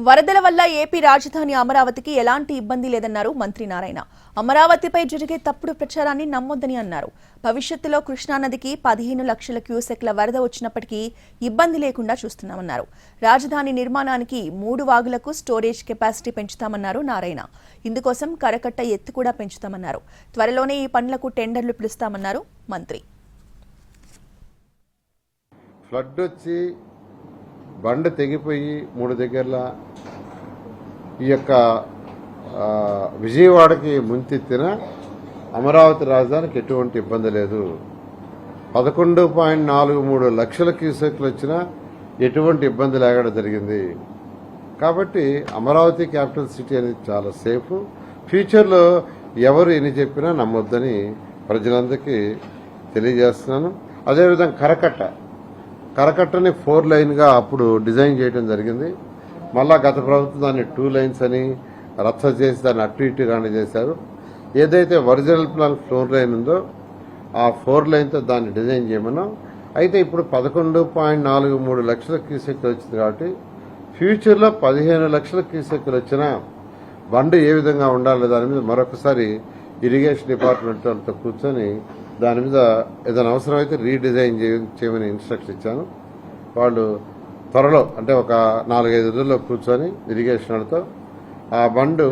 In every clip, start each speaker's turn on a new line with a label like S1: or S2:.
S1: వరదల వల్ల ఏపీ రాజధాని అమరావతికి ఎలాంటి ఇబ్బంది లేదన్నారు మంత్రి నారాయణ. అమరావతిపై జరిగే తప్పుడు ప్రచారాన్ని నమ్మొద్దని అన్నారు. భవిష్యత్తులో కృష్ణానదికి 15 లక్షల క్యూసెక్ల వరద వచ్చినప్పటికీ ఇబ్బంది లేకుండా చూస్తున్నామన్నారు. రాజధాని నిర్మాణానికి 3 వాగులకు స్టోరేజ్ కెపాసిటీ పెంచుతామన్నారు నారాయణ. ఇందుకోసం కరకట్ట ఎత్తు కూడా పెంచుతామన్నారు. త్వరలోనే ఈ పనులకు టెండర్లు పిలుస్తామన్నారు మంత్రి.
S2: ఫ్లడ్ వచ్చి బండ తెగిపోయి 3 దగ్గరల ఈ యొక్క విజయవాడకి ముంచెత్తిన అమరావతి రాజధానికి ఎటువంటి ఇబ్బంది లేదు. 11.43 లక్షల క్యూసెక్లు వచ్చినా ఎటువంటి ఇబ్బంది లేకుండా జరిగింది. కాబట్టి అమరావతి క్యాపిటల్ సిటీ అనేది చాలా సేఫ్. ఫ్యూచర్లో ఎవరు ఎన్ని చెప్పినా నమ్మొద్దని ప్రజలందరికీ తెలియజేస్తున్నాను. అదేవిధంగా కరకట్టని 4 లైన్గా అప్పుడు డిజైన్ చేయడం జరిగింది. మళ్ళా గత ప్రభుత్వం దాన్ని 2 లైన్స్ అని రచ్చ చేసి దాన్ని అటు ఇటుగానే చేశారు. ఏదైతే ఒరిజినల్ ప్లాన్ 4 లైన్ ఉందో ఆ 4 లైన్తో దాన్ని డిజైన్ చేయమన్నాం. అయితే ఇప్పుడు 11.43 లక్షల క్యూసెక్లు వచ్చింది కాబట్టి ఫ్యూచర్లో 15 లక్షల క్యూసెక్లు వచ్చినా బండ్ ఏ విధంగా ఉండాలి దాని మీద మరొకసారి ఇరిగేషన్ డిపార్ట్మెంట్ వాళ్ళతో కూర్చొని దాని మీద ఏదైనా అవసరమైతే రీడిజైన్ చేయమని ఇన్స్ట్రక్షన్ ఇచ్చాను. వాళ్ళు త్వరలో అంటే ఒక 4-5 రోజుల్లో కూర్చొని ఇరిగేషన్ వాళ్ళతో ఆ బండు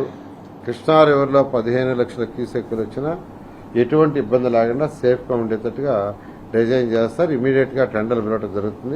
S2: కృష్ణా రివర్లో 15 లక్షల క్యూసెక్లు వచ్చినా ఎటువంటి ఇబ్బంది లేకుండా సేఫ్గా ఉండేటట్టుగా డిజైన్ చేస్తారు. ఇమీడియట్గా టెండర్లు పిలవడం జరుగుతుంది.